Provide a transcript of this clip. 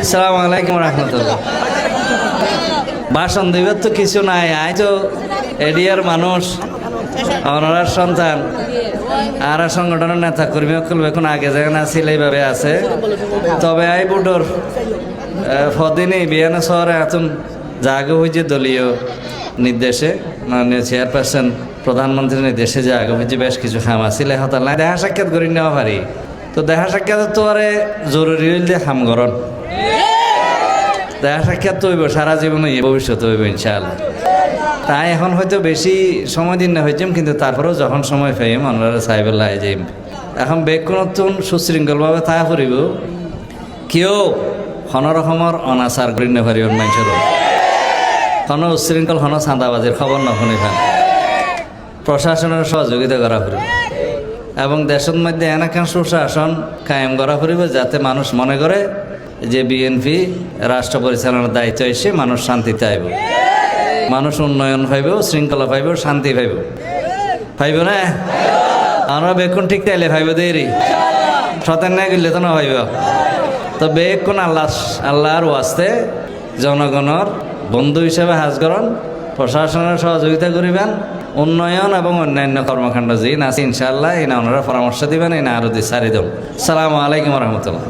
আসসালামু আলাইকুম রহমতুল্লাহ। ভাষণ দিবার তো কিছু নাই, আই তো এডিয়ার মানুষ, অনারার সন্তান, আর সংগঠনের নেতা কর্মী সকল এখন আগে যেখানে আছিল এইভাবে আছে। তবে আই বুটোর ফদিনই বিয়ানা শহরে এখন জাগো হয়েছে দলীয় নির্দেশে, মাননীয় চেয়ারপারসন প্রধানমন্ত্রীর নির্দেশে যে আগে হয়েছে বেশ কিছু খাম আছিল হতাল নাই দেখা সাক্ষাৎ করে নেওয়া পারি। তো দেখা সাক্ষাৎ তো আরে জরুরি হইল যে খাম গরণ দেখা সাক্ষাৎ তো হইব সারা জীবন ভবিষ্যৎ হইব ইনশাআল্লাহ। তাই এখন হয়তো বেশি সময় দিন না হয়েছেন, কিন্তু তারপরেও যখন সময় পাইম আমরা সাহেবুল্লাহ যাইম। এখন বেগুনতুন সুশৃঙ্খলভাবে তা করিব, কেউ কোনো রকমের অনাচার করি না পারিব, মানুষের কোনো উশৃঙ্খল কোনো চাঁদাবাজির খবর নশুনি খান, প্রশাসনের সহযোগিতা করা ফুরিব এবং দেশের মধ্যে এনাকান সুশাসন কায়েম করা ফুরিব, যাতে মানুষ মনে করে যে বিএনপি রাষ্ট্র পরিচালনার দায়িত্ব এসে মানুষ শান্তিতে আইব, মানুষ উন্নয়ন পাইব, শৃঙ্খলা পাইব, শান্তি পাইব, পাইব না? আমরা বেক্ষণ ঠিক তাইলে পাইব দেরি সতেন না গেলে তো না পাইব। তো বেক্ষণ আল্লাহর ওয়াস্তে জনগণের বন্ধু হিসেবে হাজ করন, প্রশাসনের সহযোগিতা করিবেন, উন্নয়ন এবং অন্যান্য কর্মকাণ্ড যে আছে ইনশাআল্লাহ এই না ওনারা পরামর্শ দিবেন, এই না আরো সারি দেব। আসসালামু আলাইকুম রহমতুল্লাহ।